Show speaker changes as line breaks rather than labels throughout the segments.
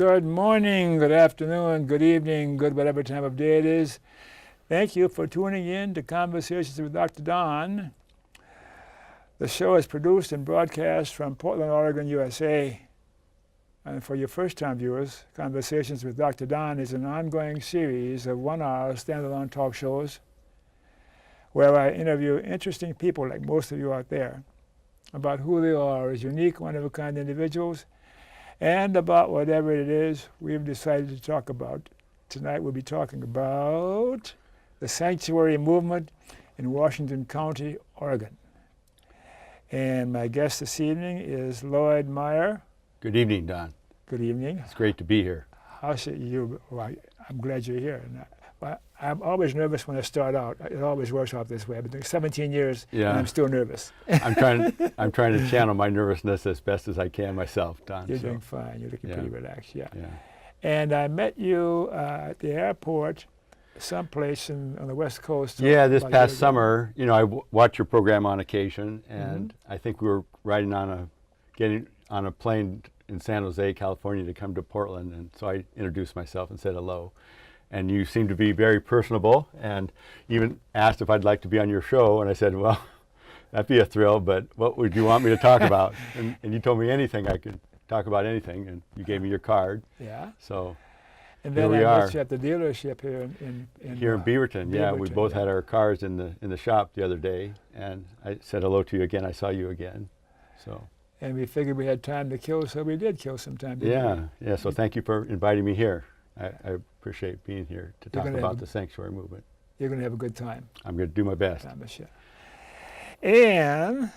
Good morning, good afternoon, good evening, good whatever time of day it is. Thank you for tuning in to Conversations with Dr. Don. The show is produced and broadcast from Portland, Oregon, USA. And for your first-time viewers, Conversations with Dr. Don is an ongoing series of one-hour standalone talk shows where I interview interesting people like most of you out there about who they are as unique, one-of-a-kind individuals, and about whatever it is we've decided to talk about. Tonight we'll be talking about the sanctuary movement in Washington County, Oregon. And my guest this evening is Lloyd Meyer.
Good evening, Don.
Good evening.
It's great to be here.
How's it you? Well, I'm glad you're here. I'm always nervous when I start out. It always works out this way. I've been doing 17 years, and I'm still nervous.
I'm trying to channel my nervousness as best as I can myself, Don.
You're doing fine. You're looking pretty relaxed, yeah.
Yeah.
And I met you at the airport, someplace on the West Coast.
Yeah, this past summer. You know, I watch your program on occasion, and I think we were getting on a plane in San Jose, California, to come to Portland, and so I introduced myself and said hello. And you seemed to be very personable, and even asked if I'd like to be on your show. And I said, well, that'd be a thrill, but what would you want me to talk about? And you told me anything. I could talk about anything, and you gave me your card.
Yeah.
So
and then
here we
I
are.
met you at the dealership here in
Beaverton. Yeah, we both had our cars in the shop the other day, and I said hello to you again. I saw you again. So.
And we figured we had time to kill, so we did kill some time.
Yeah. So thank you for inviting me here. I appreciate being here to talk about the sanctuary movement.
You're going to have a good time.
I'm going to do my best.
And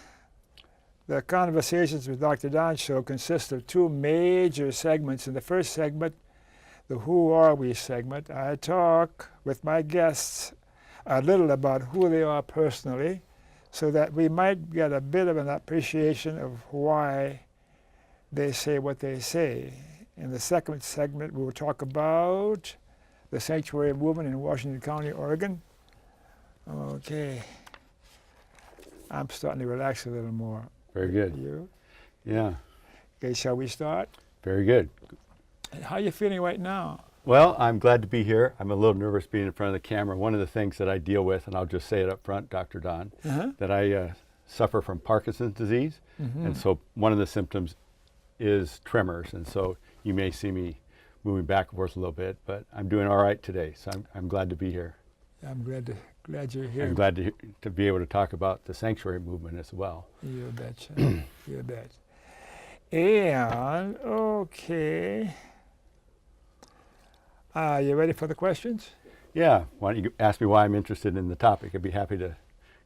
the Conversations with Dr. Don show consists of two major segments. In the first segment, the Who Are We segment, I talk with my guests a little about who they are personally so that we might get a bit of an appreciation of why they say what they say. In the second segment, we will talk about the sanctuary movement in Washington County, Oregon. Okay. I'm starting to relax a little more.
Very good.
You?
Yeah.
Okay, shall we start?
Very good.
How are you feeling right now?
Well, I'm glad to be here. I'm a little nervous being in front of the camera. One of the things that I deal with, and I'll just say it up front, Dr. Don, that I suffer from Parkinson's disease. And so one of the symptoms is tremors. And so you may see me moving back and forth a little bit, but I'm doing all right today. So I'm glad to be here.
I'm glad you're here.
I'm glad to be able to talk about the sanctuary movement as well.
You betcha. You bet. And, okay. You ready for the questions?
Yeah. Why don't you ask me why I'm interested in the topic? I'd be happy to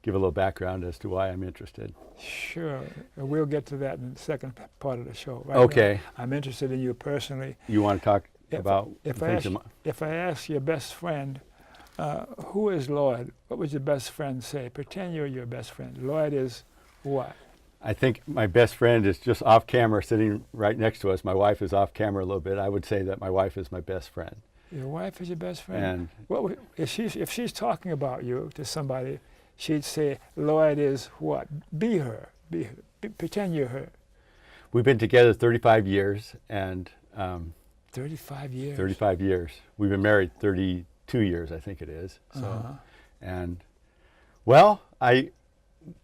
give a little background as to why I'm interested.
Sure. We'll get to that in the second part of the show. Right
okay.
Now, I'm interested in you personally.
You want to talk about
if I ask your best friend, who is Lloyd? What would your best friend say? Pretend you're your best friend. Lloyd is what?
I think my best friend is just off camera, sitting right next to us. My wife is off camera a little bit. I would say that my wife is my best friend.
Your wife is your best friend? And if she's talking about you to somebody, she'd say, Lloyd is what? Be her. Pretend you're her.
We've been together 35 years. And
35 years?
35 years. We've been married 32 years, I think it is. So, and, well, I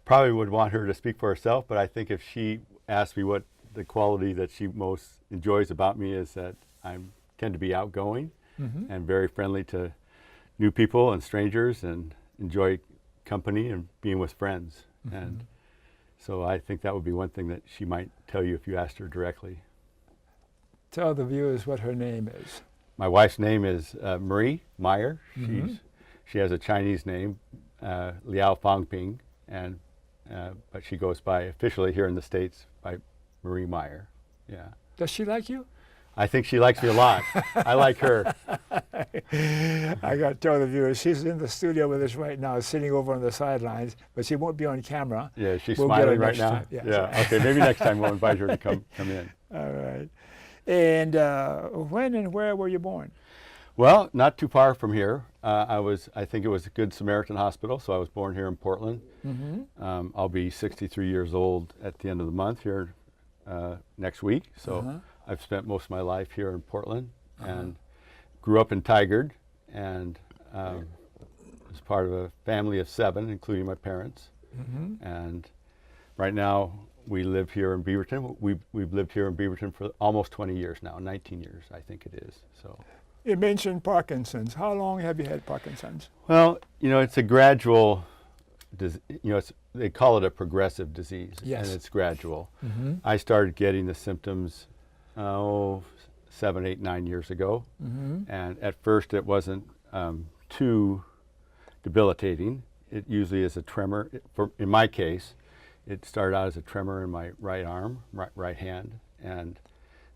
probably would want her to speak for herself, but I think if she asked me what the quality that she most enjoys about me is that I tend to be outgoing and very friendly to new people and strangers and enjoy company and being with friends. And so I think that would be one thing that she might tell you if you asked her directly.
Tell the viewers what her name is.
My wife's name is Marie Meyer. She has a Chinese name, Liao Fangping, and but she goes by officially here in the States by Marie Meyer. Yeah.
Does she like you?
I think she likes me a lot. I like her.
I got to tell the viewers, she's in the studio with us right now, sitting over on the sidelines, but she won't be on camera.
Yeah, she's smiling right now.
Yeah.
Okay, maybe next time we'll invite her to come in.
All right. And when and where were you born?
Well, not too far from here. I think it was a Good Samaritan Hospital, so I was born here in Portland. I'll be 63 years old at the end of the month here next week, so I've spent most of my life here in Portland and grew up in Tigard, and was part of a family of 7, including my parents. And right now we live here in Beaverton. We've lived here in Beaverton for almost 20 years now, 19 years I think it is. So.
You mentioned Parkinson's. How long have you had Parkinson's?
Well, it's a gradual, they call it a progressive disease,
yes.
and it's gradual. I started getting the symptoms, 7, 8, 9 years ago, and at first it wasn't too debilitating. It usually is a tremor. In my case, it started out as a tremor in my right arm, right hand, and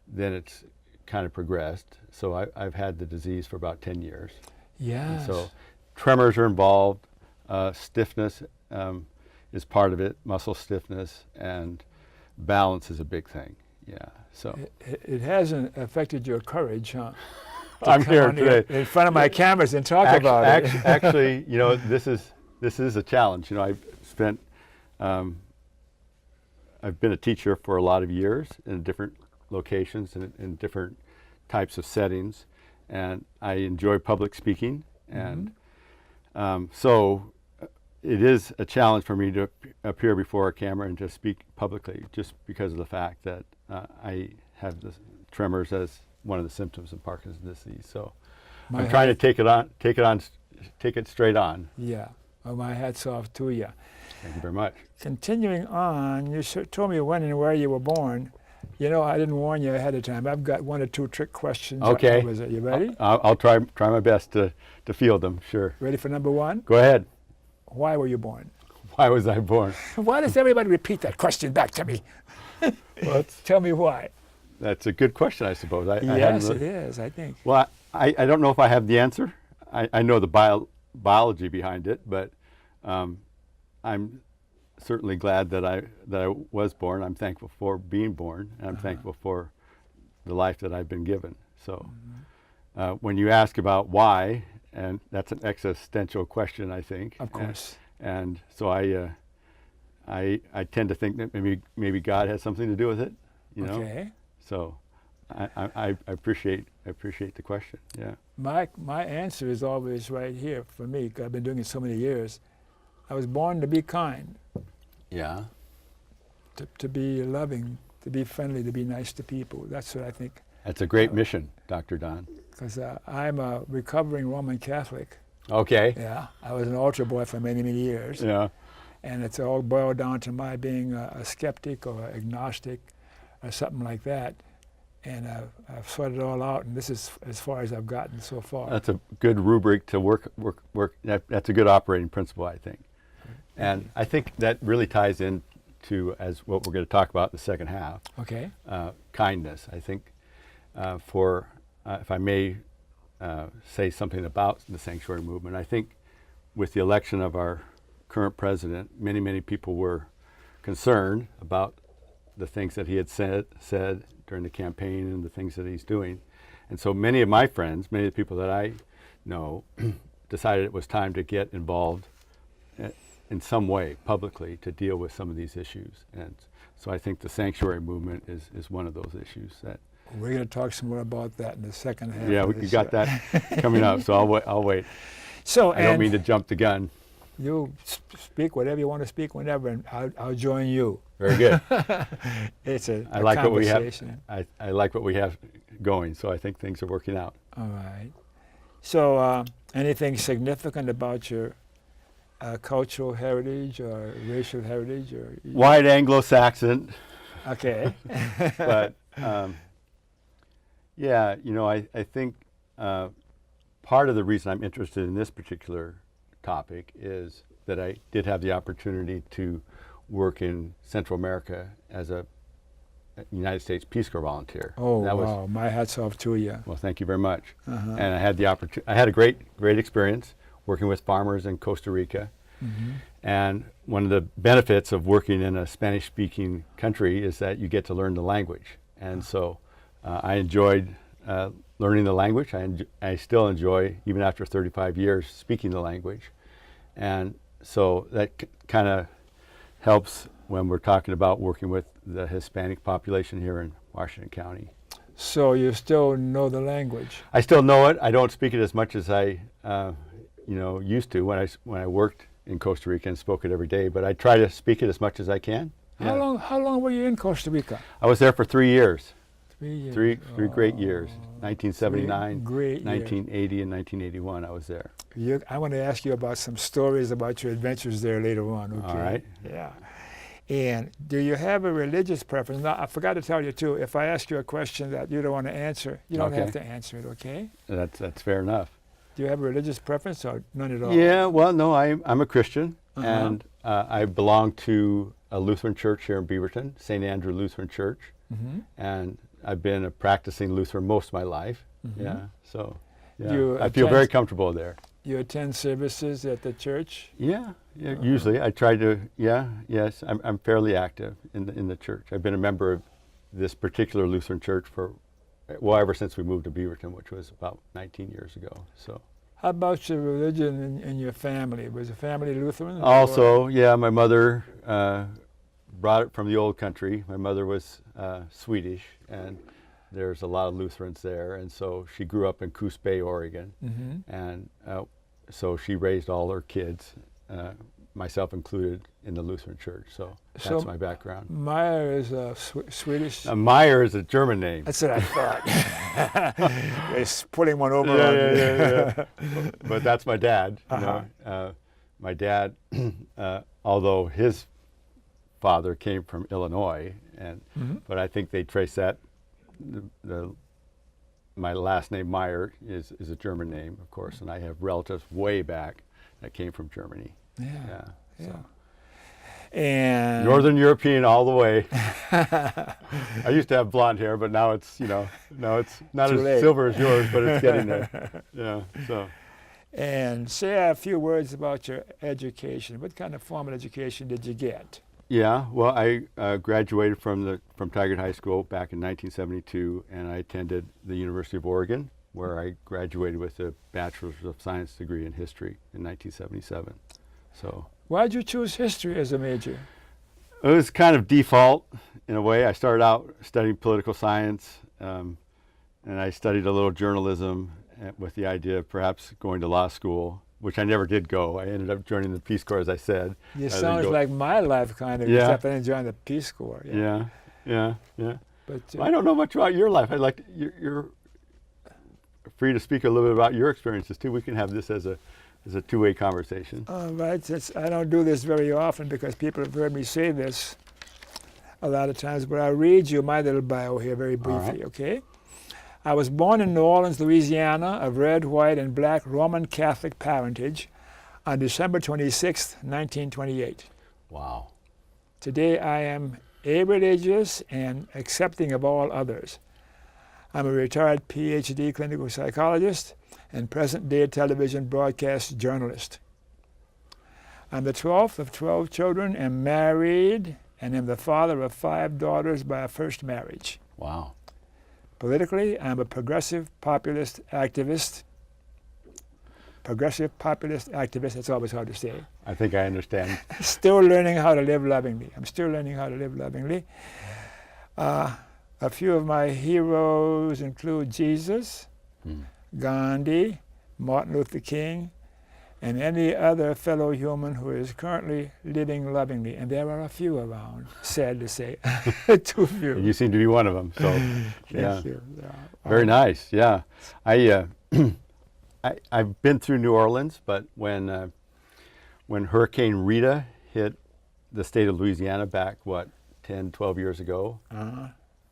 then it's kind of progressed. So I've had the disease for about 10 years.
Yes.
So tremors are involved, stiffness is part of it, muscle stiffness, and balance is a big thing. Yeah. So
it hasn't affected your courage, huh?
I'm here today
in front of my cameras and talk about it.
Actually, this is a challenge. I've spent I've been a teacher for a lot of years in different locations and in different types of settings, and I enjoy public speaking, and so it is a challenge for me to appear before a camera and to speak publicly, just because of the fact that I have the tremors as one of the symptoms of Parkinson's disease. So I'm trying to take it straight on.
Yeah. Well, my hat's off to you.
Thank you very much.
Continuing on, you told me when and where you were born. I didn't warn you ahead of time. I've got 1 or 2 trick questions.
Okay.
You ready?
I'll try my best to field them, sure.
Ready for number 1?
Go ahead.
Why were you born?
Why was I born?
Why does everybody repeat that question back to me?
Well,
tell me why.
That's a good question, I suppose.
Yes, it is, I think.
Well, I don't know if I have the answer. I know the biology behind it, but I'm certainly glad that I was born. I'm thankful for being born, and I'm thankful for the life that I've been given. So when you ask about why, and that's an existential question, I think.
Of course.
And so I tend to think that maybe God has something to do with it,
Okay.
So I appreciate the question. Yeah.
My answer is always right here for me, 'cause I've been doing it so many years. I was born to be kind.
Yeah.
To be loving, to be friendly, to be nice to people. That's what I think.
That's a great mission, Dr. Don.
Because I'm a recovering Roman Catholic.
Okay.
Yeah. I was an altar boy for many, many years.
Yeah.
And it's all boiled down to my being a skeptic or agnostic or something like that. And I've sorted it all out, and this is as far as I've gotten so far.
That's a good rubric to work. That's a good operating principle, I think. And I think that really ties into as what we're going to talk about in the second half.
Okay.
Kindness. I think if I may say something about the sanctuary movement, I think with the election of our current president, many people were concerned about the things that he had said during the campaign and the things that he's doing. And so many of my friends, many of the people that I know, decided it was time to get involved in some way publicly to deal with some of these issues. And so I think the sanctuary movement is one of those issues that.
We're going to talk some more about that in the second half.
Yeah, we got that coming up, so I'll wait.
So
I don't mean to jump the gun.
You speak whatever you want to speak whenever, and I'll join you.
Very good.
It's a
I like what we
conversation.
have. I like what we have going, so I think things are working out.
All right. So anything significant about your cultural heritage or racial heritage? Or
White Anglo-Saxon.
Okay.
But yeah, I think part of the reason I'm interested in this particular topic is that I did have the opportunity to work in Central America as a United States Peace Corps volunteer.
Oh, wow. My hat's off to you.
Well, thank you very much. And I had the opportunity. I had a great experience working with farmers in Costa Rica. And one of the benefits of working in a Spanish-speaking country is that you get to learn the language. And so I enjoyed learning the language. I still enjoy, even after 35 years, speaking the language. And so that kind of helps when we're talking about working with the Hispanic population here in Washington County.
So you still know the language.
I still know it. I don't speak it as much as I, used to when I worked in Costa Rica and spoke it every day. But I try to speak it as much as I can.
How long were you in Costa Rica?
I was there for 3 years.
3 years.
Three great years. 1979,
great
1980, and 1981. I was there.
I want to ask you about some stories about your adventures there later on. Okay?
All right.
Yeah. And do you have a religious preference? Now, I forgot to tell you too. If I ask you a question that you don't want to answer, you don't have to answer it. Okay?
That's fair enough.
Do you have a religious preference or none at all?
Yeah. Well, no. I'm a Christian, and I belong to a Lutheran church here in Beaverton, St. Andrew Lutheran Church, and I've been a practicing Lutheran most of my life. Yeah. So I feel very comfortable there.
You attend services at the church?
Yeah. Usually, I try to. Yes. I'm fairly active in the church. I've been a member of this particular Lutheran church for, ever since we moved to Beaverton, which was about 19 years ago. So.
How about your religion in your family? Was your family Lutheran?
Also, my mother brought it from the old country. My mother was Swedish, and there's a lot of Lutherans there, and so she grew up in Coos Bay, Oregon, and so she raised all her kids, myself included, in the Lutheran church. So that's my background.
Meyer is Swedish?
Meyer is a German name.
That's what I thought. It's putting one over on me.
Yeah. But that's my dad. My dad, although his father came from Illinois, but I think they trace that. My last name Meyer is a German name, of course, and I have relatives way back that came from Germany.
Yeah.
So.
And
Northern European all the way. I used to have blonde hair, but now it's now it's not as silver as yours, but it's getting there. Yeah. So.
And say a few words about your education. What kind of formal education did you get?
Yeah. Well, I graduated from Tigard High School back in 1972, and I attended the University of Oregon, where I graduated with a Bachelor's of Science degree in history in 1977. So.
Why did you choose history as a major?
It was kind of default in a way. I started out studying political science, and I studied a little journalism with the idea of perhaps going to law school, which I never did go. I ended up joining the Peace Corps, as I said.
It sounds like my life, kind of, except I didn't join the Peace Corps.
Yeah.
But
I don't know much about your life. I'd like you're free to speak a little bit about your experiences too. We can have this as a two-way conversation.
Right. I don't do this very often because people have heard me say this a lot of times, but I'll read you my little bio here very briefly, okay? I was born in New Orleans, Louisiana, of red, white, and black Roman Catholic parentage on December 26, 1928.
Wow.
Today I am a-religious and accepting of all others. I'm a retired PhD clinical psychologist and present-day television broadcast journalist. I'm the 12th of 12 children, am married, and am the father of 5 daughters by a first marriage.
Wow.
Politically, I'm a progressive populist activist. Progressive populist activist, that's always hard to say.
I think I understand.
Still learning how to live lovingly. I'm still learning how to live lovingly. A few of my heroes include Jesus, Gandhi, Martin Luther King, and any other fellow human who is currently living lovingly. And there are a few around, sad to say. Too few.
And you seem to be one of them. So,
Thank you.
Very nice. Yeah, I've been through New Orleans, but when Hurricane Rita hit the state of Louisiana back 10, 12 years ago,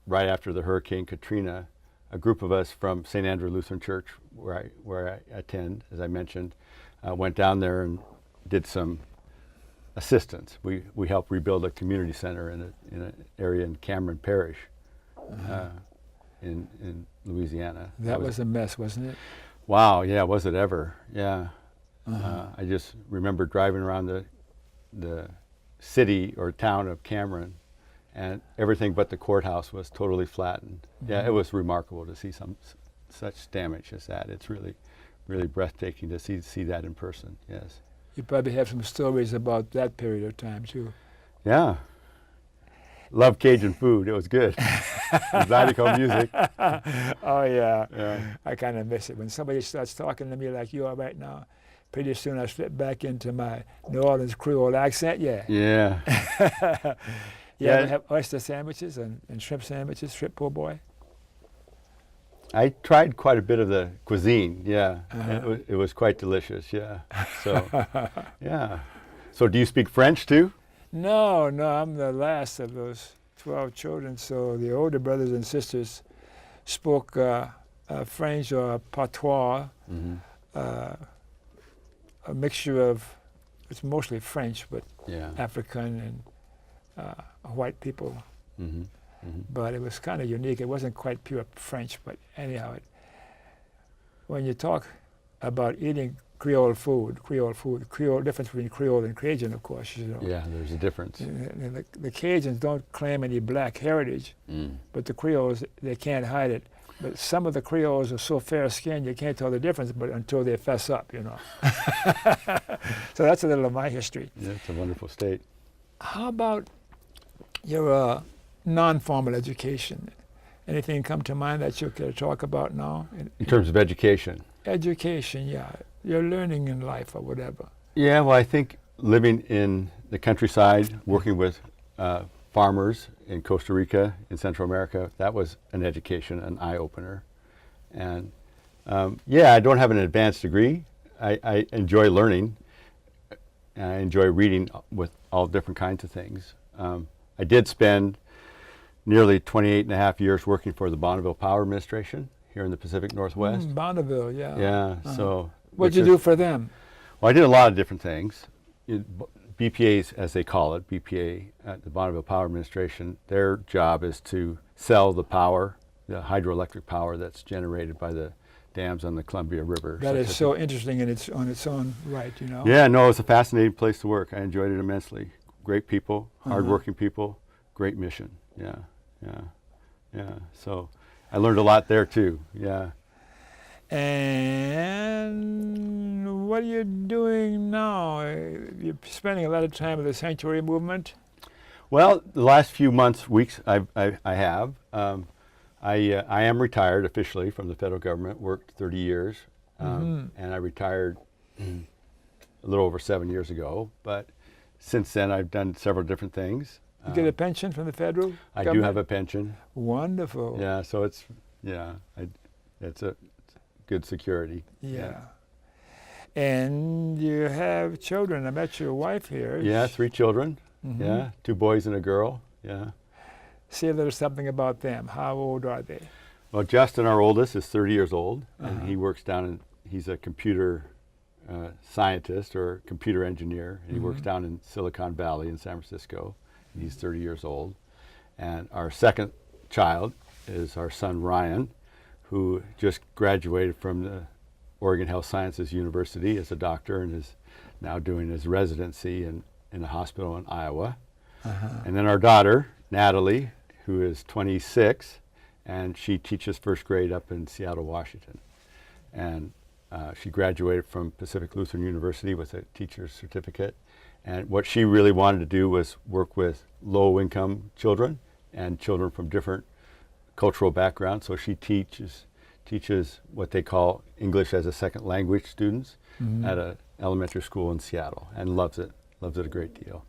right after the Hurricane Katrina, a group of us from St. Andrew Lutheran Church, where I attend, as I mentioned, went down there and did some assistance. We helped rebuild a community center in an area in Cameron Parish, in Louisiana.
That was a mess, wasn't it?
Wow, yeah, was it ever? Yeah. I just remember driving around the city or town of Cameron, and everything but the courthouse was totally flattened. Yeah, it was remarkable to see such damage as that. It's really, really breathtaking to see that in person. Yes.
You probably have some stories about that period of time too.
Yeah. Love Cajun food. It was good. Zydeco music.
Oh yeah.
Yeah.
I kind of miss it when somebody starts talking to me like you are right now. Pretty soon I slip back into my New Orleans Creole accent. Yeah.
Yeah.
You
Yeah.
ever have oyster sandwiches and shrimp sandwiches, shrimp po' boy?
I tried quite a bit of the cuisine. Yeah.
Uh-huh.
It was quite delicious. Yeah. So, yeah. So do you speak French too?
No, I'm the last of those 12 children. So the older brothers and sisters spoke French or patois, a mixture of, it's mostly French, but
Yeah.
African and white people.
Mm-hmm. Mm-hmm.
But it was kind of unique. It wasn't quite pure French, but anyhow, when you talk about eating Creole difference between Creole and Cajun, of course, you know.
Yeah, there's a difference.
The Cajuns don't claim any black heritage,
Mm.
but the Creoles, they can't hide it. But some of the Creoles are so fair-skinned, you can't tell the difference but until they fess up, you know. So that's a little of my history.
Yeah, it's a wonderful state.
How about your non-formal education? Anything come to mind that you could talk about now?
In terms of education?
Education, yeah. Your learning in life or whatever.
Yeah, well, I think living in the countryside, working with farmers in Costa Rica, in Central America, that was an education, an eye-opener. And yeah, I don't have an advanced degree. I enjoy learning, and I enjoy reading with all different kinds of things. I did spend nearly 28 and a half years working for the Bonneville Power Administration here in the Pacific Northwest.
Bonneville, yeah.
Yeah, so...
What'd you do for them?
Well, I did a lot of different things. BPAs, as they call it, BPA, the Bonneville Power Administration, their job is to sell the power, the hydroelectric power that's generated by the dams on the Columbia River.
That is so interesting on its own right, you know?
Yeah, no, it's a fascinating place to work. I enjoyed it immensely. Great people, hardworking people, great mission. Yeah. So I learned a lot there too. Yeah.
And what are you doing now? You're spending a lot of time with the sanctuary movement.
Well, the last few weeks, I have. I am retired officially from the federal government. Worked 30 years, and I retired a little over 7 years ago. But since then, I've done several different things.
You get a pension from the federal government?
I do have a pension.
Wonderful.
Yeah, so it's a good security.
Yeah. And you have children. I met your wife here.
Yeah, 3 children. Yeah, 2 boys and a girl. Yeah.
Say a little something about them. How old are they?
Well, Justin, our oldest, is 30 years old, and he works he's a computer scientist or computer engineer, and he works down in Silicon Valley in San Francisco. And he's 30 years old. And our second child is our son, Ryan, who just graduated from the Oregon Health Sciences University as a doctor and is now doing his residency in a hospital in Iowa. And then our daughter, Natalie, who is 26, and she teaches first grade up in Seattle, Washington. And she graduated from Pacific Lutheran University with a teacher's certificate. And what she really wanted to do was work with low-income children and children from different cultural backgrounds. So she teaches what they call English as a second language students at an elementary school in Seattle, and loves it a great deal.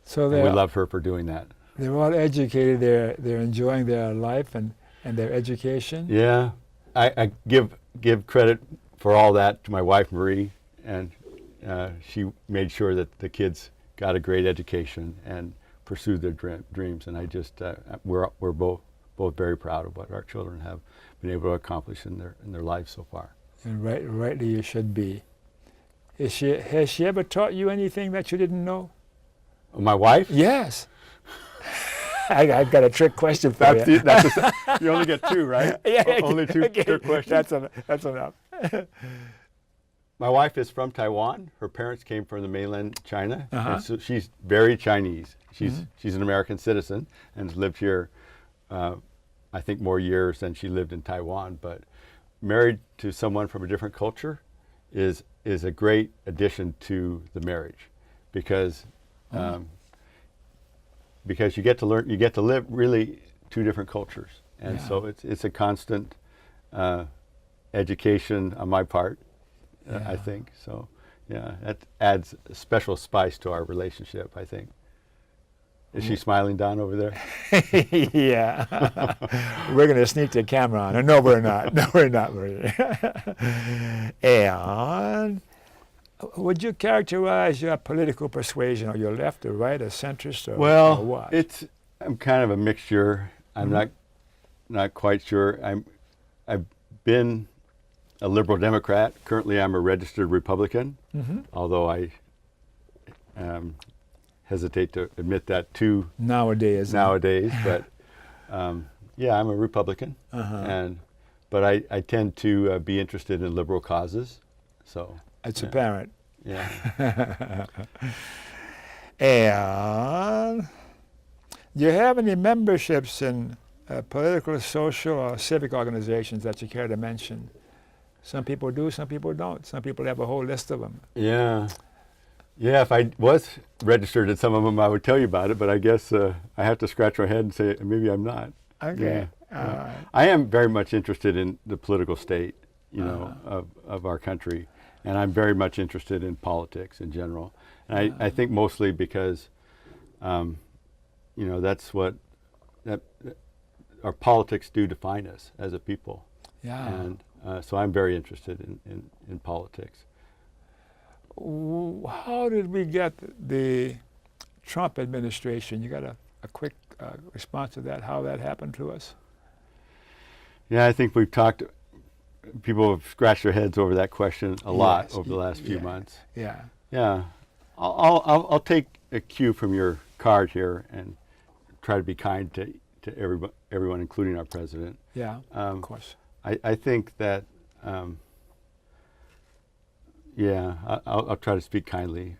So
we love her for doing that.
They're all educated. They're enjoying their life and their education.
Yeah, I give credit for all that to my wife Marie, and she made sure that the kids got a great education and pursued their dreams. And I just we're both very proud of what our children have been able to accomplish in their lives so far.
And rightly you should be. Has she ever taught you anything that you didn't know?
My wife?
Yes. I've got a trick question for you.
You only get 2, right?
Yeah,
only 2 trick questions.
That's enough.
My wife is from Taiwan. Her parents came from the mainland China, and so she's very Chinese. She's an American citizen and has lived here, I think, more years than she lived in Taiwan. But married to someone from a different culture is a great addition to the marriage, because because you get to learn, you get to live really two different cultures, and
Yeah.
so it's a constant education on my part, I
Yeah.
think. So, yeah, that adds a special spice to our relationship, I think. Is she smiling down over there?
Yeah. We're going to sneak the camera on her. No, we're not. No, we're not. And would you characterize your political persuasion, or your left or right or centrist or
Well,
what?
I'm kind of a mixture. I'm not quite sure. I've been a liberal Democrat. Currently, I'm a registered Republican, although I hesitate to admit that too
Nowadays.
But yeah, I'm a Republican, but I tend to be interested in liberal causes. So
It's apparent.
yeah.
And do you have any memberships in political, social, or civic organizations that you care to mention? Some people do, some people don't. Some people have a whole list of them.
Yeah. Yeah, if I was registered at some of them, I would tell you about it, but I guess I have to scratch my head and say maybe I'm not.
Okay.
Yeah. I am very much interested in the political state, of our country, and I'm very much interested in politics in general. And I think mostly because, that's what our politics do define us as a people.
Yeah.
And so I'm very interested in politics.
How did we get the Trump administration? You got a quick response to that, how that happened to us?
Yeah, I think we've talked, people have scratched their heads over that question a lot over the last few
yeah,
months.
Yeah.
Yeah. I'll take a cue from your card here and try to be kind to everyone, including our president.
Yeah, of course.
I think that, I'll try to speak kindly,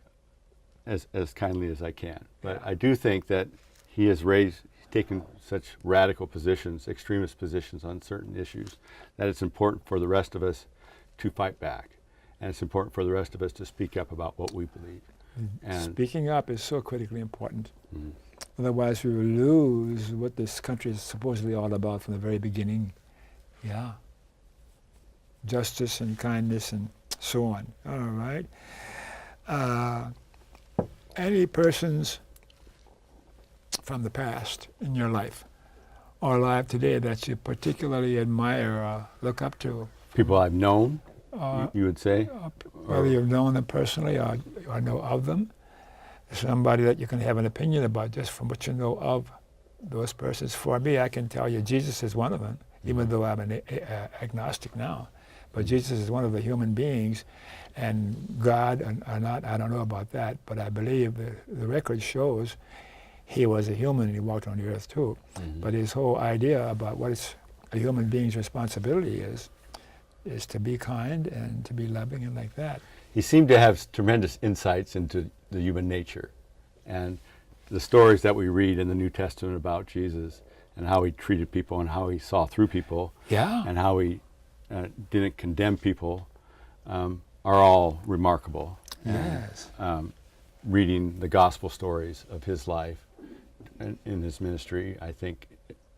as kindly as I can. But I do think that he has taken such radical positions, extremist positions on certain issues, that it's important for the rest of us to fight back. And it's important for the rest of us to speak up about what we believe. And
Speaking up is so critically important. Otherwise, we will lose what this country is supposedly all about from the very beginning. Yeah. Justice and kindness and so on. All right. Any persons from the past in your life or alive today that you particularly admire or look up to?
people I've known, you would say?
Whether you've known them personally or know of them. Somebody that you can have an opinion about just from what you know of those persons. For me, I can tell you Jesus is one of them, even though I'm an agnostic now. But Jesus is one of the human beings, and God or not, I don't know about that, but I believe the record shows he was a human and he walked on the earth too. But his whole idea about what a human being's responsibility is to be kind and to be loving and like that.
He seemed to have tremendous insights into the human nature, and the stories that we read in the New Testament about Jesus and how he treated people and how he saw through people, and how he didn't condemn people, are all remarkable.
Yes.
And, reading the gospel stories of his life and in his ministry, I think,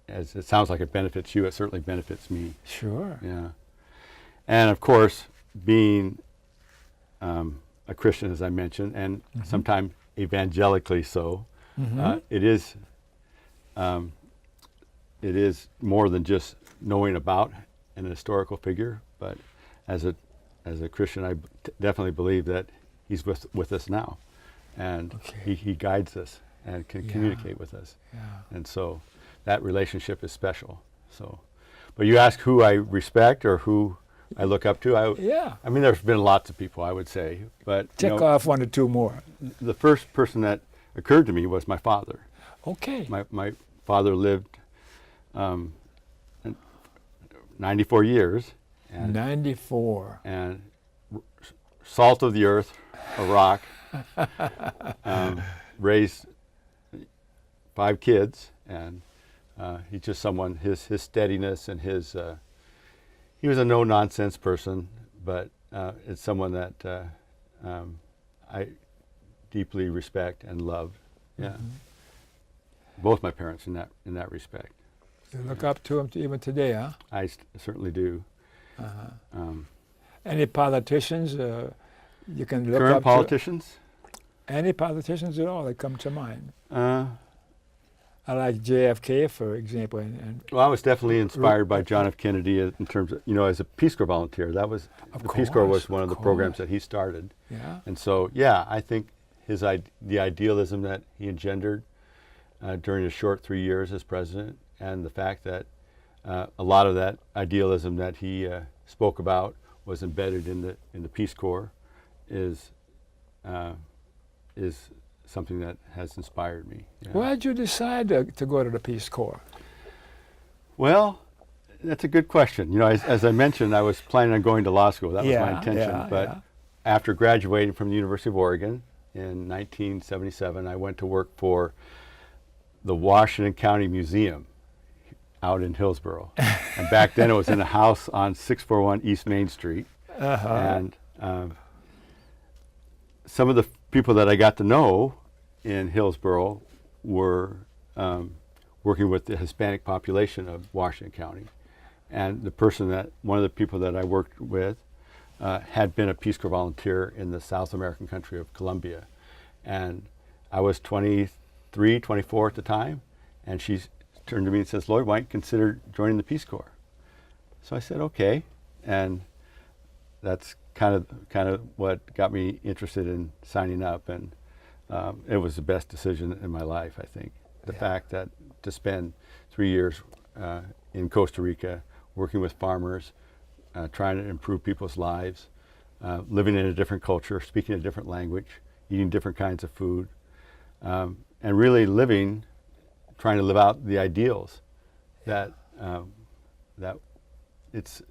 as it sounds like it benefits you, it certainly benefits me.
Sure.
Yeah. And of course, being a Christian, as I mentioned, and sometimes evangelically so, it is more than just knowing about an historical figure, but as a Christian, I definitely believe that he's with us now, and he guides us and can communicate with us, and so that relationship is special. So, but you ask who I respect or who I look up to. I mean, there's been lots of people, I would say, but
Check off one or two more.
The first person that occurred to me was my father.
Okay.
My father lived 94 years. And
94.
And salt of the earth, a rock, raised 5 kids, and he's just someone, his steadiness and his, he was a no-nonsense person, but it's someone that I deeply respect and love. Yeah. both my parents in that respect.
You look up to them even today, huh?
I certainly do.
Any politicians you can look
Current
up
politicians?
to? Any politicians at all that come to mind?
Uh,
I like JFK, for example. And
well, I was definitely inspired by John F. Kennedy in terms of, as a Peace Corps volunteer. That was the Peace Corps was one of the programs that he started.
Yeah.
And so, yeah, I think the idealism that he engendered during his short 3 years as president, and the fact that a lot of that idealism that he spoke about was embedded in the Peace Corps is something that has inspired me. Yeah.
Why did you decide to go to the Peace Corps?
Well, that's a good question. As I mentioned, I was planning on going to law school. That was my intention. But after graduating from the University of Oregon in 1977, I went to work for the Washington County Museum out in Hillsborough. And back then it was in a house on 641 East Main Street. And some of the people that I got to know in Hillsborough were working with the Hispanic population of Washington County. And one of the people that I worked with had been a Peace Corps volunteer in the South American country of Colombia. And I was 23, 24 at the time, and she turned to me and says, "Lloyd, why don't you consider joining the Peace Corps?" So I said, okay. And that's kind of what got me interested in signing up, and it was the best decision in my life, I think. The fact that to spend 3 years in Costa Rica working with farmers, trying to improve people's lives, living in a different culture, speaking a different language, eating different kinds of food, and really trying to live out the ideals that it's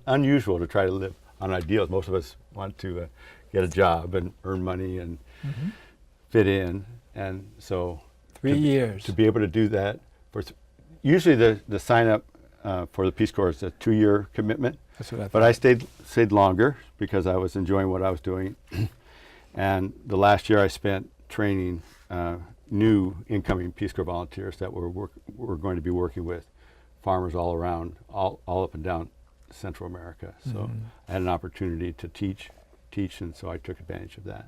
unusual to try to live on ideals. Most of us want to get a job and earn money and fit in, and so
3 years
to be able to do that usually the sign up for the Peace Corps is a 2-year commitment.
That's what I thought.
But I stayed longer because I was enjoying what I was doing, and the last year I spent training new incoming Peace Corps volunteers that were going to be working with farmers all around, all up and down Central America. So I had an opportunity to teach, and so I took advantage of that.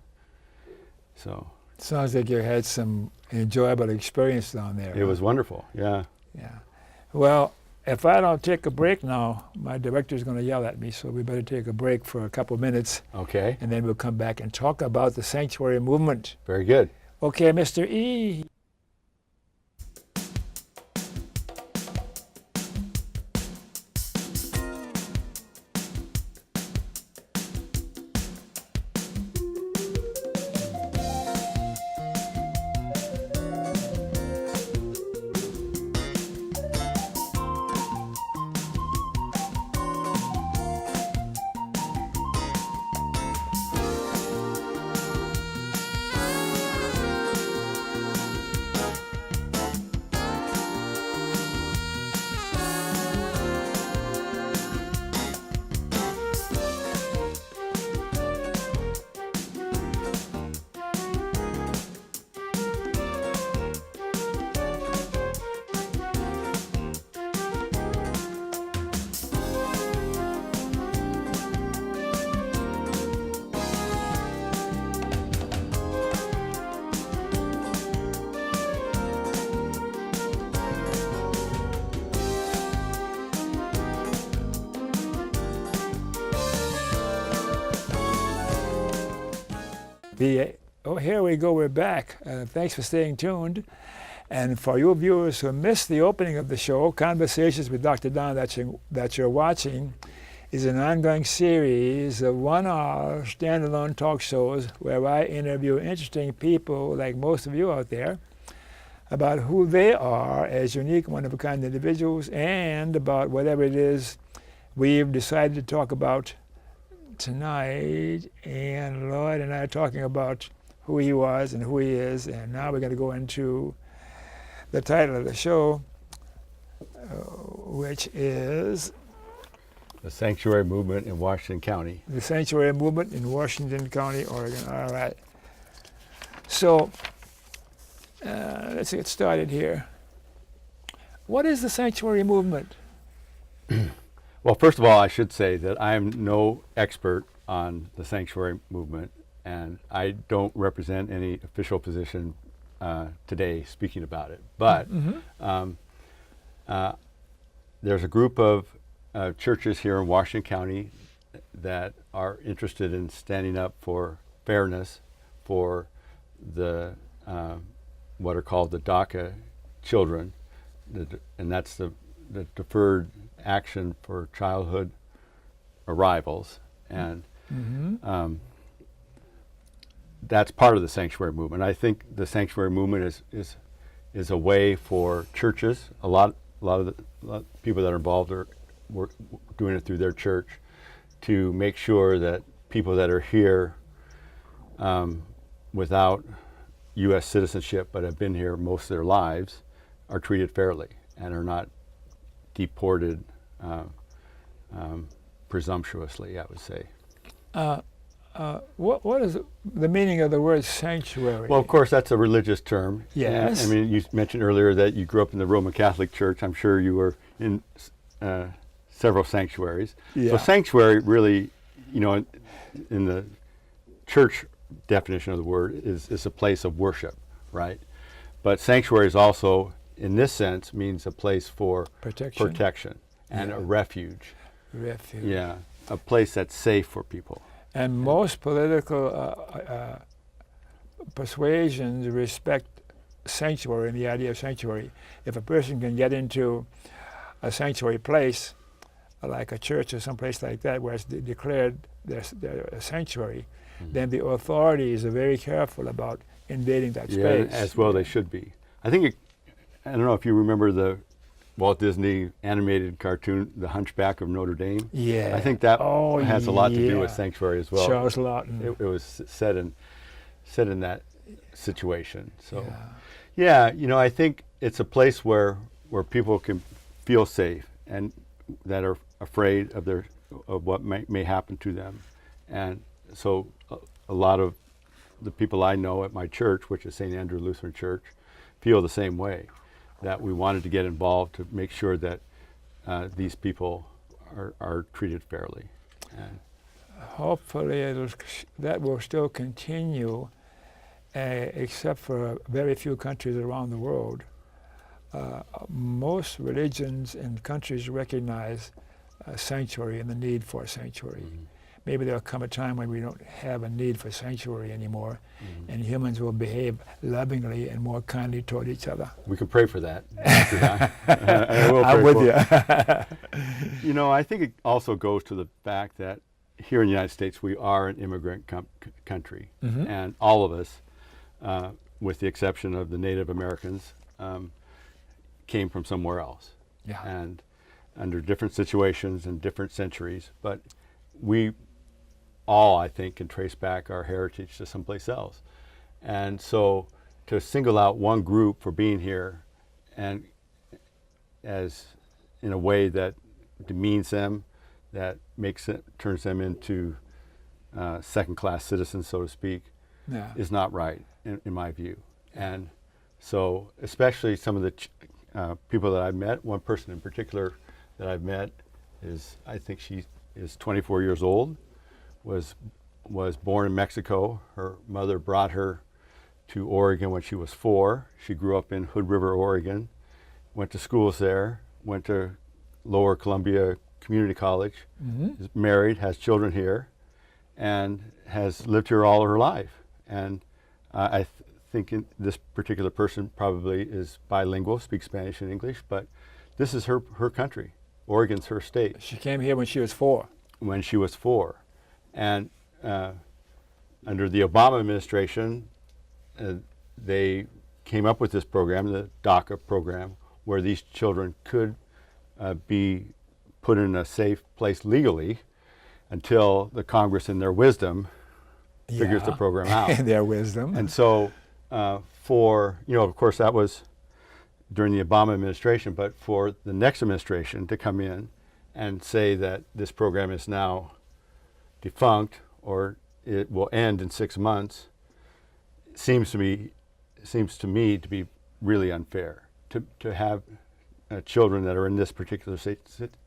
So
sounds like you had some enjoyable experience down there.
it was wonderful. Yeah.
Yeah. Well, if I don't take a break now, my director's going to yell at me, so we better take a break for a couple minutes,
Okay.
and then we'll come back and talk about the sanctuary movement.
Very good.
Okay, Mr. E. Here we go, we're back. Thanks for staying tuned. And for you viewers who missed the opening of the show, Conversations with Dr. Don that you're watching is an ongoing series of 1-hour standalone talk shows where I interview interesting people like most of you out there about who they are as unique, one-of-a-kind individuals, and about whatever it is we've decided to talk about tonight. And Lloyd and I are talking about who he was and who he is, and now we're going to go into the title of the show, which is
The Sanctuary Movement in Washington County.
The Sanctuary Movement in Washington County, Oregon. All right. So Let's get started here. What is the sanctuary movement?
Well, first of all, I should say that I am no expert on the sanctuary movement, and I don't represent any official position today speaking about it. But there's a group of churches here in Washington County that are interested in standing up for fairness for the what are called the DACA children, and that's the Deferred Action for Childhood Arrivals, and that's part of the sanctuary movement. I think the sanctuary movement is a way for churches. A lot of people that are involved are doing it through their church to make sure that people that are here without U.S. citizenship but have been here most of their lives are treated fairly and are not deported presumptuously, I would say.
What is the meaning of the word sanctuary?
Well, of course, that's a religious term.
Yes.
I mean, you mentioned earlier that you grew up in the Roman Catholic Church. I'm sure you were in several sanctuaries.
Yeah.
So sanctuary really, in the church definition of the word, is a place of worship, right? But sanctuary is also, in this sense, means a place for protection and a refuge.
Refuge.
Yeah, a place that's safe for people.
And most political persuasions respect sanctuary and the idea of sanctuary. If a person can get into a sanctuary place, like a church or some place like that, where it's declared there's a sanctuary, then the authorities are very careful about invading that space.
Yeah, as well they should be. I think, I don't know if you remember the Walt Disney animated cartoon, The Hunchback of Notre Dame.
Yeah.
I think that has a lot to do with sanctuary as well.
Charles Lawton.
It was set in that situation. So, yeah, I think it's a place where people can feel safe and that are afraid of what may happen to them. And so a lot of the people I know at my church, which is St. Andrew Lutheran Church, feel the same way, that we wanted to get involved to make sure that these people are treated fairly. And
hopefully that will still continue, except for very few countries around the world. Most religions and countries recognize sanctuary and the need for a sanctuary. Maybe there'll come a time when we don't have a need for sanctuary anymore, and humans will behave lovingly and more kindly toward each other.
We can pray for that. I will pray
I'm with
you. I think it also goes to the fact that here in the United States we are an immigrant country, and all of us, with the exception of the Native Americans, came from somewhere else, and under different situations and different centuries. But we all, I think, can trace back our heritage to someplace else. And so to single out one group for being here and as in a way that demeans them, that turns them into second-class citizens, so to speak, is not right in my view. And so especially some of the people that I've met, one person in particular that I've met I think she is 24 years old, was born in Mexico. Her mother brought her to Oregon when she was 4. She grew up in Hood River, Oregon, went to schools there, went to Lower Columbia Community College, is married, has children here, and has lived here all her life. And I think this particular person probably is bilingual, speaks Spanish and English, but this is her country. Oregon's her state.
She came here when she was 4.
When she was 4. And under the Obama administration, they came up with this program, the DACA program, where these children could be put in a safe place legally until the Congress, in their wisdom, figures the program out.
In their wisdom.
And so of course that was during the Obama administration, but for the next administration to come in and say that this program is now defunct or it will end in 6 months seems to me seems to me to be really unfair to have children that are in this particular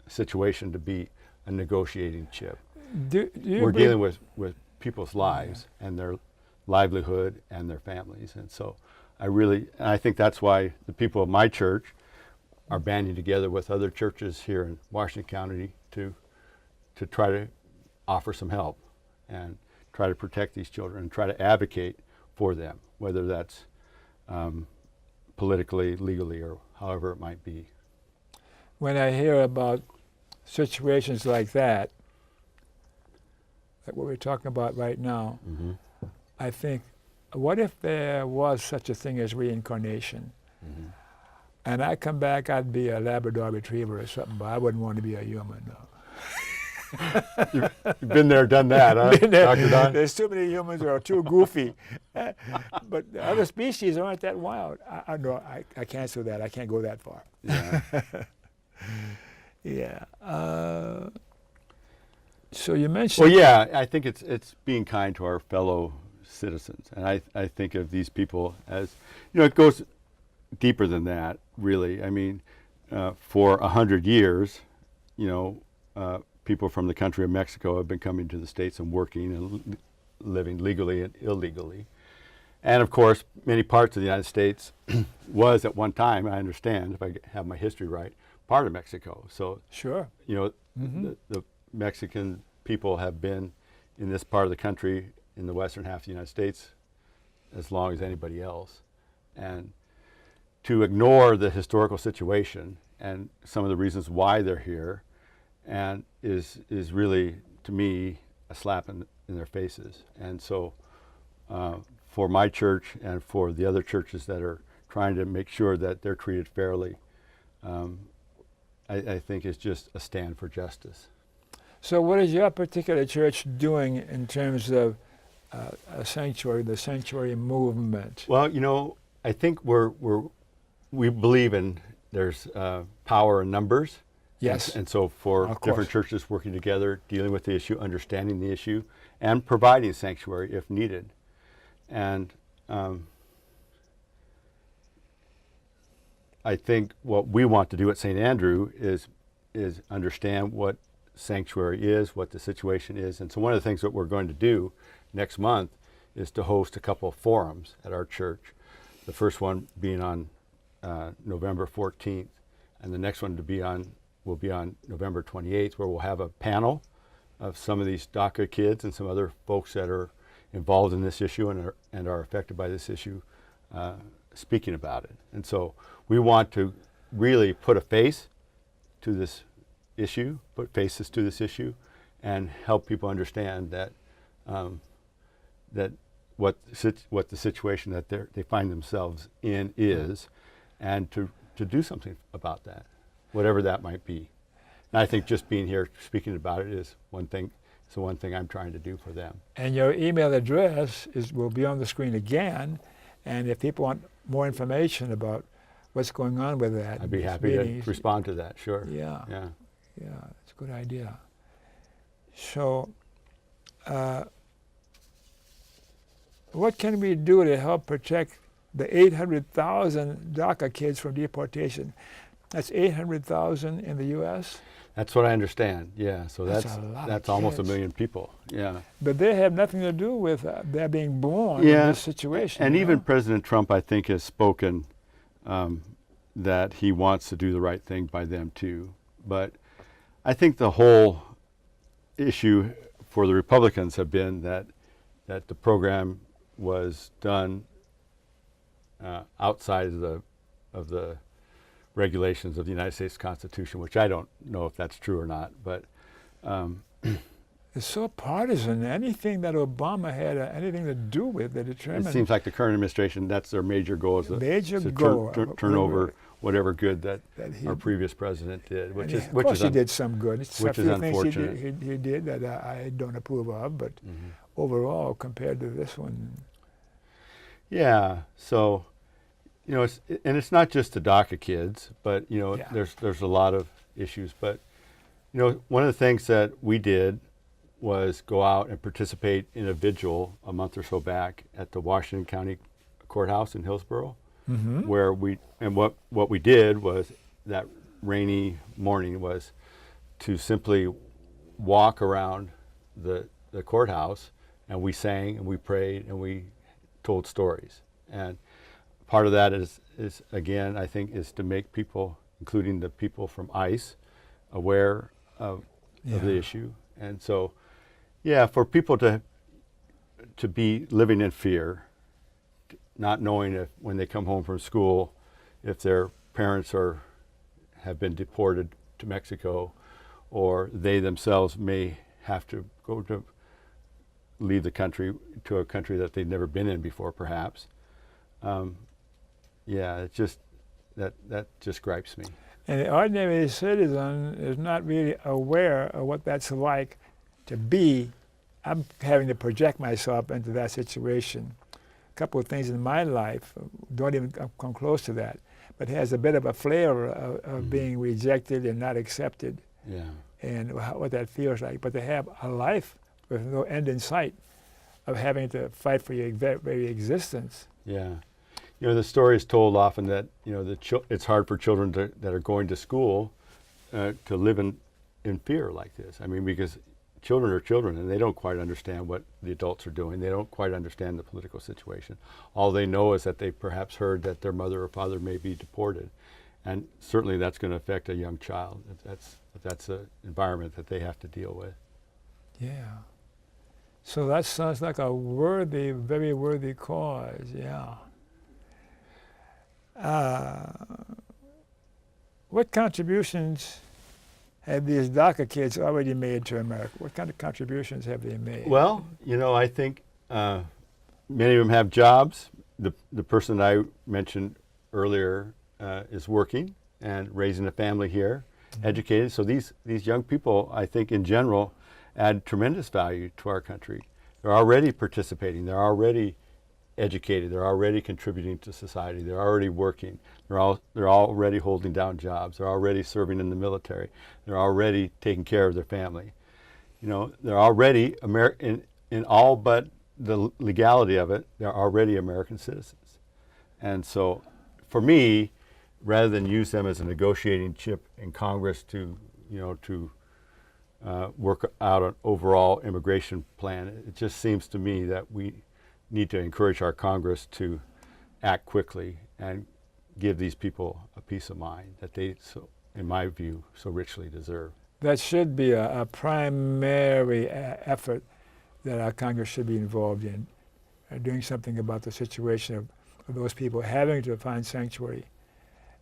situation to be a negotiating chip.
Do you
We're
believe-
dealing with people's lives and their livelihood and their families, and so I think that's why the people of my church are banding together with other churches here in Washington County to try to offer some help and try to protect these children and try to advocate for them, whether that's politically, legally, or however it might be.
When I hear about situations like that, like what we're talking about right now,
Mm-hmm.
I think, what if there was such a thing as reincarnation?
Mm-hmm.
And I come back, I'd be a Labrador Retriever or something, but I wouldn't want to be a human, no.
You've been there, done that, huh, Dr. Don?
There's too many humans that are too goofy. But other species aren't that wild. I can't do that. I can't go that far.
Yeah.
Yeah. So you mentioned...
Well, yeah, I think it's being kind to our fellow citizens. And I think of these people as, it goes deeper than that, really. I mean, for 100 years, people from the country of Mexico have been coming to the States and working and living legally and illegally. And of course, many parts of the United States was at one time, I understand, if I have my history right, part of Mexico. So,
Sure.
the Mexican people have been in this part of the country, in the western half of the United States, as long as anybody else. And to ignore the historical situation and some of the reasons why they're here and is really, to me, a slap in their faces. And so for my church and for the other churches that are trying to make sure that they're treated fairly, I think is just a stand for justice.
So what is your particular church doing in terms of a sanctuary, the sanctuary movement?
Well, I think we believe in there's power in numbers.
Yes.
And so for
Of
different
course.
churches working together, dealing with the issue, understanding the issue, and providing sanctuary if needed. And I think what we want to do at St. Andrew is understand what sanctuary is, what the situation is. And so one of the things that we're going to do next month is to host a couple of forums at our church. The first one being on November 14th, and the next one will be on November 28th, where we'll have a panel of some of these DACA kids and some other folks that are involved in this issue and are affected by this issue speaking about it. And so we want to really put a face to this issue, put faces to this issue, and help people understand that what the situation that they find themselves in is, and to do something about that, whatever that might be. And I think just being here speaking about it is one thing. It's the one thing I'm trying to do for them.
And your email address will be on the screen again. And if people want more information about what's going on with that,
I'd be happy to respond to that. Sure.
Yeah.
Yeah.
Yeah, it's a good idea. So, what can we do to help protect the 800,000 DACA kids from deportation? That's 800,000 in the U.S.?
That's what I understand. Yeah. So
That's a lot of
that's almost a
kids.
million people. Yeah.
But they have nothing to do with their being born in this situation.
And
you
even
know?
President Trump, I think, has spoken that he wants to do the right thing by them too. But I think the whole issue for the Republicans have been that the program was done outside of the regulations of the United States Constitution, which I don't know if that's true or not. But
it's so partisan. Anything that Obama had anything to do with, they determined.
it seems like the current administration, that's their major goal, is to
goal.
turn over whatever good that
he-
our previous president did, which is
of course he
un-
did some good. It's
which
a
is
few things
unfortunate.
he did that I don't approve of, but
Mhm.
overall, compared to this one,
Yeah. So, it's not just the DACA kids, but
Yeah.
there's a lot of issues. But one of the things that we did was go out and participate in a vigil a month or so back at the Washington County courthouse in Hillsborough,
Mm-hmm.
where what we did was that rainy morning was to simply walk around the courthouse, and we sang and we prayed and we told stories. And part of that is again, I think, is to make people, including the people from ICE, aware of the issue. And so, yeah, for people to be living in fear, not knowing if when they come home from school, if their parents have been deported to Mexico, or they themselves may have to leave the country to a country that they've never been in before, perhaps. Yeah, it's just that just gripes me.
And the ordinary citizen is not really aware of what that's like to be. I'm having to project myself into that situation. A couple of things in my life don't even come close to that, but it has a bit of a flavor of being rejected and not accepted,
Yeah.
and what that feels like. But to have a life with no end in sight, of having to fight for your very existence.
Yeah. You know, the story is told often that, you know, it's hard for children that are going to school to live in fear like this. I mean, because children are children, and they don't quite understand what the adults are doing. They don't quite understand the political situation. All they know is that they perhaps heard that their mother or father may be deported. And certainly that's going to affect a young child if that's an environment that they have to deal with.
Yeah. So that sounds like a worthy, very worthy cause, yeah. What contributions have these DACA kids already made to America? What kind of contributions have they made?
Well, you know, I think many of them have jobs. The person I mentioned earlier is working and raising a family here, educated. So these young people, I think in general, add tremendous value to our country. They're already participating. They're already educated. They're already contributing to society. They're already working. They're already holding down jobs. They're already serving in the military. They're already taking care of their family. You know, they're already in all but the legality of it. They're already American citizens. And so, for me, rather than use them as a negotiating chip in Congress to work out an overall immigration plan, it just seems to me that we need to encourage our Congress to act quickly and give these people a peace of mind that they, so, in my view, so richly deserve.
That should be a primary effort that our Congress should be involved in, doing something about the situation of those people having to find sanctuary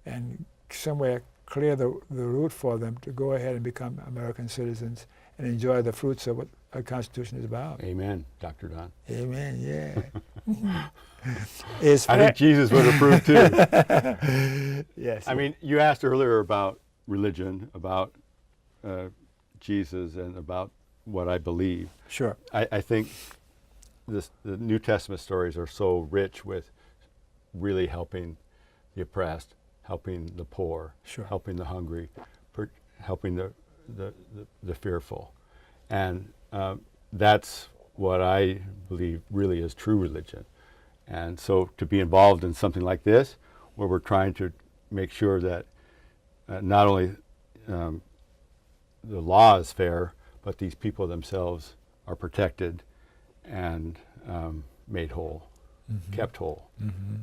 and somewhere clear the route for them to go ahead and become American citizens and enjoy the fruits of what our Constitution is about.
Amen, Dr. Don.
Amen, yeah.
I think Jesus would approve too.
Yes.
I mean, you asked earlier about religion, about Jesus, and about what I believe.
Sure.
I think the New Testament stories are so rich with really helping the oppressed, helping the poor,
Sure.
helping the hungry, helping the fearful. And that's what I believe really is true religion. And so to be involved in something like this, where we're trying to make sure that not only the law is fair, but these people themselves are protected and made whole, kept whole.
Mm-hmm.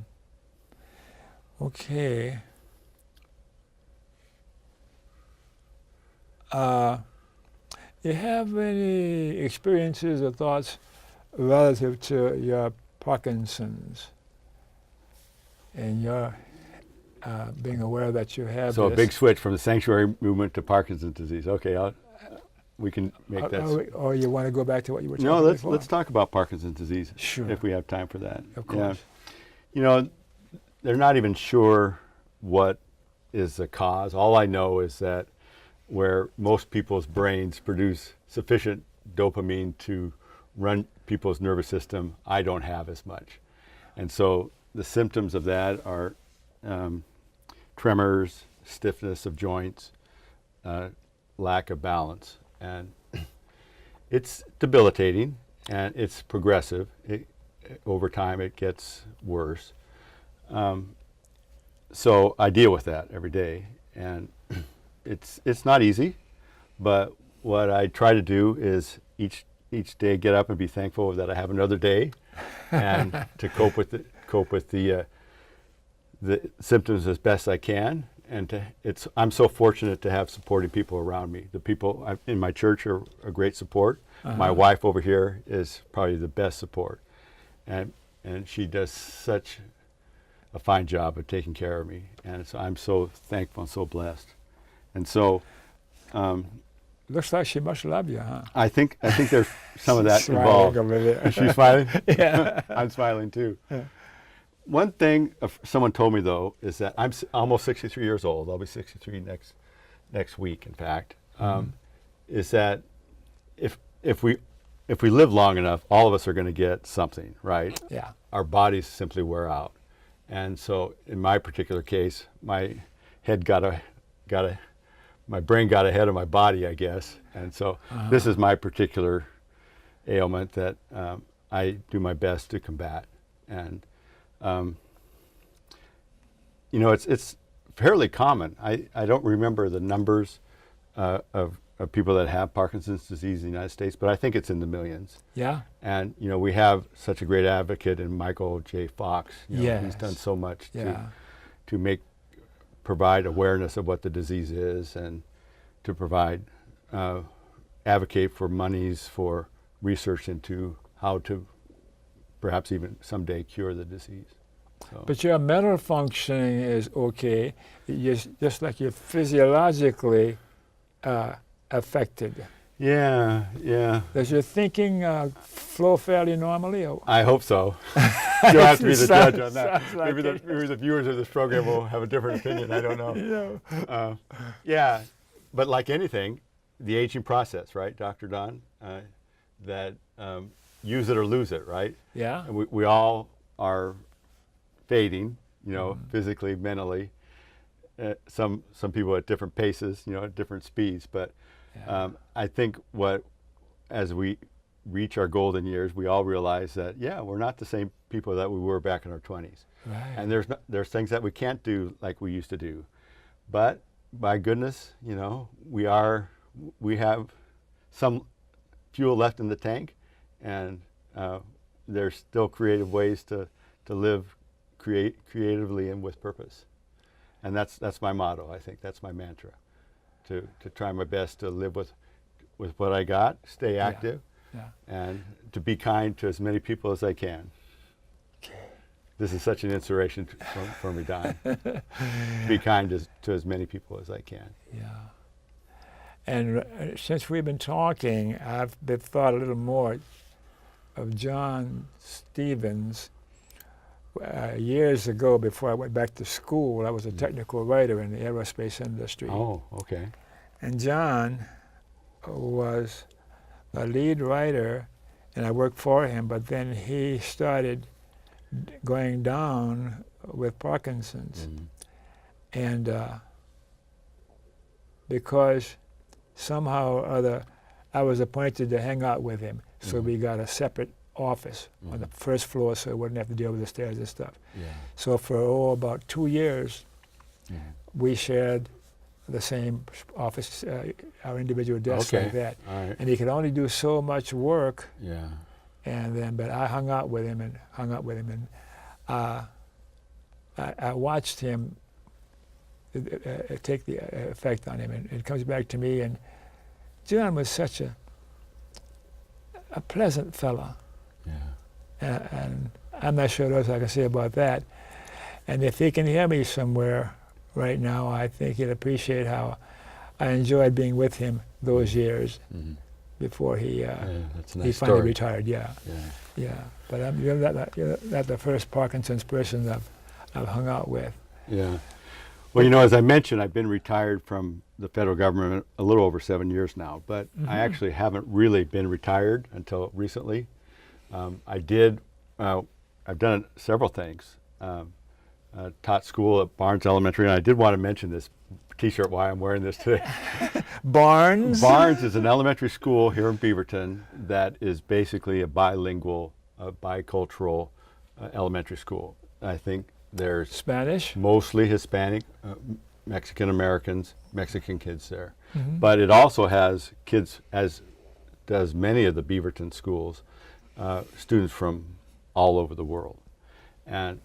Okay. You have any experiences or thoughts relative to your Parkinson's and your being aware that you have
So
this?
a big switch from the sanctuary movement to Parkinson's disease. Okay, we can make that.
Or you want to go back to what you were talking
No,
about
let's
before?
talk about Parkinson's disease,
Sure.
if we have time for that.
Of course.
You know, they're not even sure what is the cause. All I know is that where most people's brains produce sufficient dopamine to run people's nervous system, I don't have as much. And so the symptoms of that are tremors, stiffness of joints, lack of balance. And it's debilitating and it's progressive. over time it gets worse. So I deal with that every day, and it's not easy, but what I try to do is each day get up and be thankful that I have another day, and to cope with the symptoms as best I can. And I'm so fortunate to have supporting people around me. The people in my church are a great support. My wife over here is probably the best support, and she does such a fine job of taking care of me, and so I'm so thankful and so blessed. And so
Looks like she must love you, huh?
I think there's some of that
Smiling
involved.
over there.
Is she smiling?
Yeah.
I'm smiling too.
Yeah.
One thing someone told me though is that I'm almost 63 years old. I'll be 63 next week, in fact. Is that if we live long enough, all of us are going to get something, right?
Yeah.
Our bodies simply wear out, and so in my particular case, my head my brain got ahead of my body, I guess, and so this is my particular ailment that I do my best to combat. And it's fairly common. I don't remember the numbers of people that have Parkinson's disease in the United States, but I think it's in the millions.
Yeah.
And we have such a great advocate in Michael J. Fox.
Yes.
He's done so much
Yeah.
to provide awareness of what the disease is, and to provide advocate for monies for research into how to perhaps even someday cure the disease. So.
But your mental functioning is okay. Just like you're physiologically affected.
Yeah.
Does your thinking flow fairly normally? Or?
I hope so. You'll have to be the judge on that.
Sounds like
Maybe the viewers of this program will have a different opinion. I don't know. Yeah, but like anything, the aging process, right, Dr. Don? That use it or lose it, right?
Yeah.
And we all are fading, physically, mentally. Some people at different paces, at different speeds. But I think as we reach our golden years, we all realize that we're not the same people that we were back in our 20s.
Right.
And there's things that we can't do like we used to do. But by goodness, we have some fuel left in the tank, and there's still creative ways to live creatively and with purpose. And that's my motto. I think that's my mantra, to try my best to live with what I got, stay active, and to be kind to as many people as I can. This is such an inspiration for me, Don. To be kind to as many people as I can.
Yeah. And since we've been talking, I've thought a little more of John Stevens. Years ago, before I went back to school, I was a technical writer in the aerospace industry.
Oh, okay.
And John was a lead writer, and I worked for him, but then he started going down with Parkinson's. And because somehow or other I was appointed to hang out with him, so we got a separate office on the first floor, so I wouldn't have to deal with the stairs and stuff. So for about 2 years, we shared the same office, our individual desks like that.
All right.
And he could only do so much work.
Yeah.
But I hung out with him, and I watched him take the effect on him, and it comes back to me. And John was such a pleasant fella. And I'm not sure what else I can say about that. And if he can hear me somewhere right now, I think he'd appreciate how I enjoyed being with him those years before he
that's a nice
he finally
story.
retired. Yeah. But you're not the first Parkinson's person I've hung out with.
Yeah. Well, as I mentioned, I've been retired from the federal government a little over 7 years now, but I actually haven't really been retired until recently. I've done several things. Taught school at Barnes Elementary, and I did want to mention this T-shirt why I'm wearing this today.
Barnes?
Barnes is an elementary school here in Beaverton that is basically a bilingual bicultural elementary school. I think there's
Spanish?
mostly Hispanic, Mexican Americans, Mexican kids there. But it also has kids, as does many of the Beaverton schools, students from all over the world. And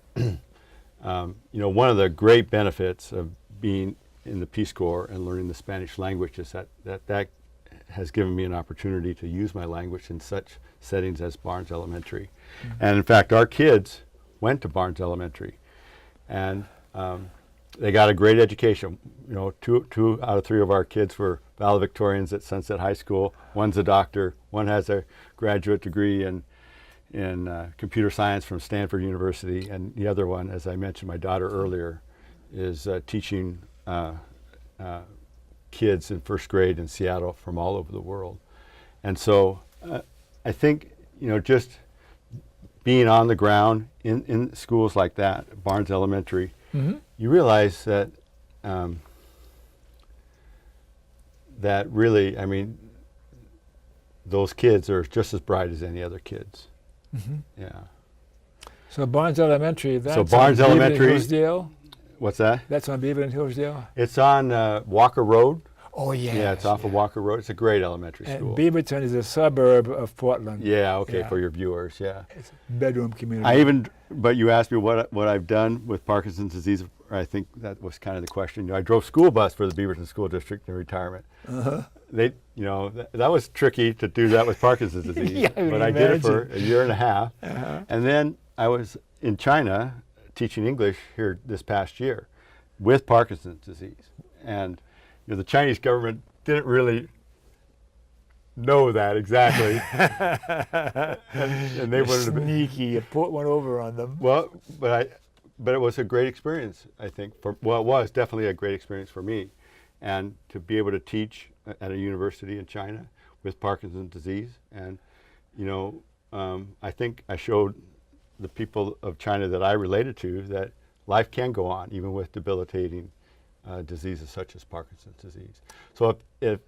one of the great benefits of being in the Peace Corps and learning the Spanish language is that has given me an opportunity to use my language in such settings as Barnes Elementary. And in fact, our kids went to Barnes Elementary, and they got a great education. Two out of three of our kids were valedictorians at Sunset High School. One's a doctor. One has a graduate degree in computer science from Stanford University, and the other one, as I mentioned, my daughter earlier, is teaching kids in first grade in Seattle from all over the world. And so I think, just being on the ground in schools like that, Barnes Elementary, you realize that that really, those kids are just as bright as any other kids. Yeah.
So Barnes Elementary, that's
So Barnes
on
Elementary-
Beaverton Hillsdale?
What's that?
That's on Beaverton Hillsdale?
It's on Walker Road.
Oh, yes.
Yeah, it's off of Walker Road. It's a great elementary
And
school.
Beaverton is a suburb of Portland.
Yeah, okay,
Yeah.
for your viewers, yeah.
It's a bedroom community.
But you asked me what I've done with Parkinson's disease. I think that was kind of the question. I drove school bus for the Beaverton School District in retirement. They, that was tricky to do that with Parkinson's disease.
Yeah, I can
but I did it for
imagine.
a year and a half. And then I was in China teaching English here this past year with Parkinson's disease. And the Chinese government didn't really know that exactly. and they wanted to be
Sneaky, you put one over on them.
well, but it was a great experience, I think. It was definitely a great experience for me, and to be able to teach at a university in China with Parkinson's disease, and I think I showed the people of China that I related to that life can go on even with debilitating diseases such as Parkinson's disease. So if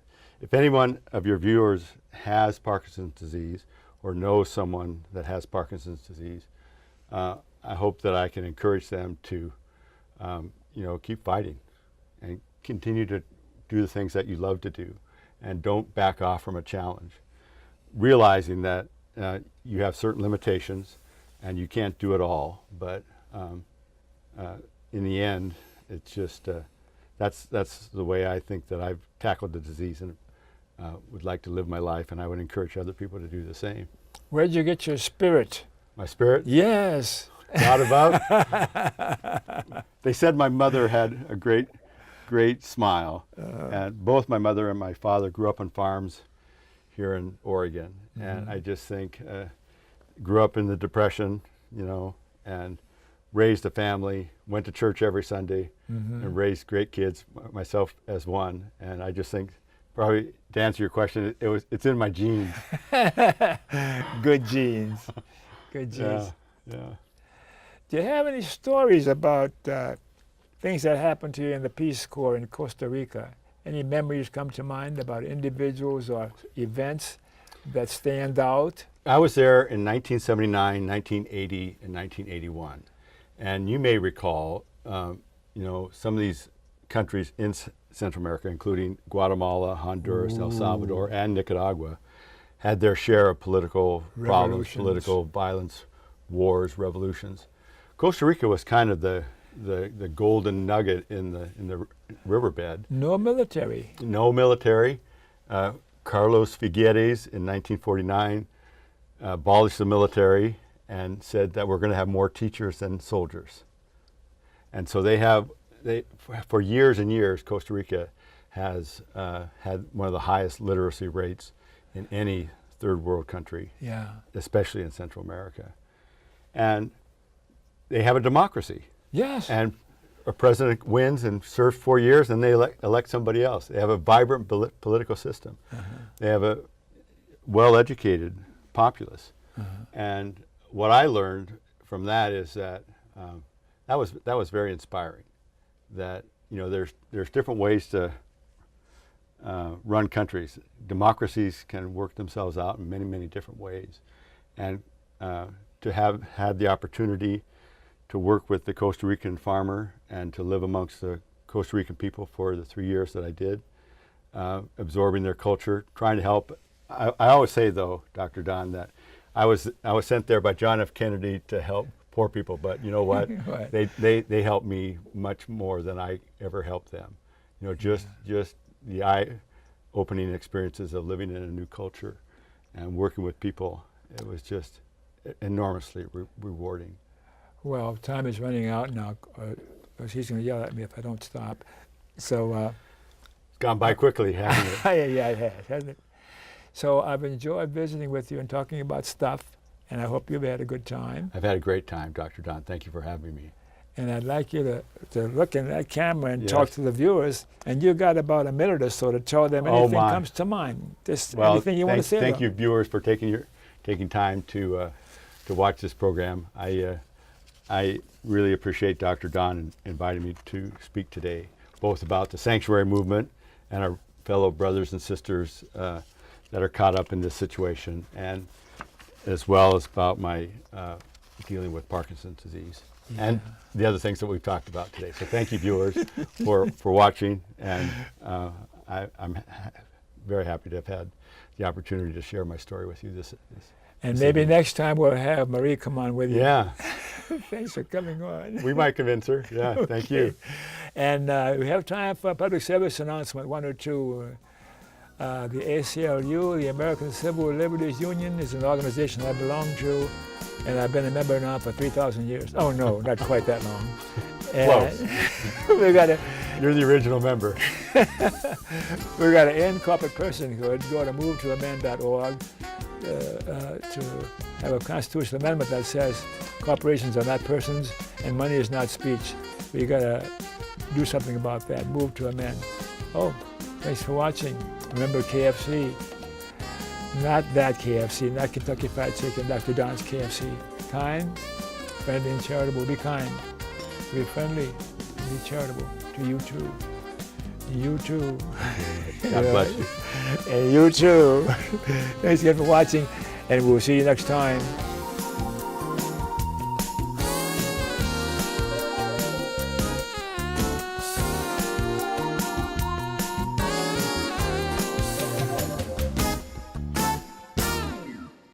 anyone of your viewers has Parkinson's disease or knows someone that has Parkinson's disease, I hope that I can encourage them to, keep fighting and continue to do the things that you love to do, and don't back off from a challenge, realizing that you have certain limitations and you can't do it all. But in the end, it's just that's the way I think that I've tackled the disease, and would like to live my life, and I would encourage other people to do the same.
Where'd you get your spirit?
My spirit?
Yes.
Not about. They said my mother had a great smile, and both my mother and my father grew up on farms here in Oregon, and I just think grew up in the Depression, and raised a family, went to church every Sunday, and raised great kids, myself as one. And I just think, probably to answer your question, it's in my genes.
Good genes. Good genes.
Yeah.
Do you have any stories about things that happened to you in the Peace Corps in Costa Rica? Any memories come to mind about individuals or events that stand out?
I was there in 1979, 1980, and 1981. And you may recall, some of these countries in Central America, including Guatemala, Honduras, El Salvador, and Nicaragua, had their share of political problems, political violence, wars, revolutions. Costa Rica was kind of the golden nugget in the riverbed.
No military.
No military. Carlos Figueres in 1949 abolished the military and said that we're going to have more teachers than soldiers. And so for years and years, Costa Rica has had one of the highest literacy rates in any third world country, especially in Central America. And they have a democracy.
Yes.
And a president wins and serves 4 years, and they elect somebody else. They have a vibrant political system. They have a well-educated populace. And what I learned from that is that that was very inspiring. That there's different ways to run countries. Democracies can work themselves out in many different ways, and to have had the opportunity to work with the Costa Rican farmer and to live amongst the Costa Rican people for the 3 years that I did, absorbing their culture, trying to help. I always say, though, Dr. Don, that I was sent there by John F. Kennedy to help poor people, but you know what?
Right.
They helped me much more than I ever helped them. You know, just the eye-opening experiences of living in a new culture and working with people. It was just enormously rewarding.
Well, time is running out now. She's going to yell at me if I don't stop. So.
It's gone by quickly, hasn't it?
Yeah, it has, hasn't it? So I've enjoyed visiting with you and talking about stuff, and I hope you've had a good time.
I've had a great time, Dr. Don. Thank you for having me.
And I'd like you to look in that camera and
Yes.
talk to the viewers. And you got about a minute or so to tell them
Oh,
anything
my.
comes to mind. Just
Well,
anything you want to say.
thank
to
you,
them.
viewers, for taking time to watch this program. I really appreciate Dr. Don inviting me to speak today, both about the sanctuary movement and our fellow brothers and sisters that are caught up in this situation, and as well as about my dealing with Parkinson's disease and the other things that we've talked about today. So thank you, viewers, for watching, and I'm very happy to have had the opportunity to share my story with you
And
this
maybe
evening.
next time we'll have Marie come on with you.
Yeah,
Thanks for coming on.
we might convince her. Yeah, thank you.
And we have time for a public service announcement, one or two. The ACLU, the American Civil Liberties Union, is an organization I belong to, and I've been a member now for 3,000 years. Oh no, not quite that long.
Close.
we got to
You're the original member.
end corporate personhood. Go to movetoamend.org to have a constitutional amendment that says corporations are not persons and money is not speech. We got to do something about that. Move to amend. Oh, thanks for watching. Remember KFC. Not that KFC, not Kentucky Fried Chicken, Dr. Don's KFC. Kind, friendly, and charitable. Be kind. Be friendly. Be charitable to you too. You too.
God bless you.
And you too. Thanks again for watching, and we'll see you next time.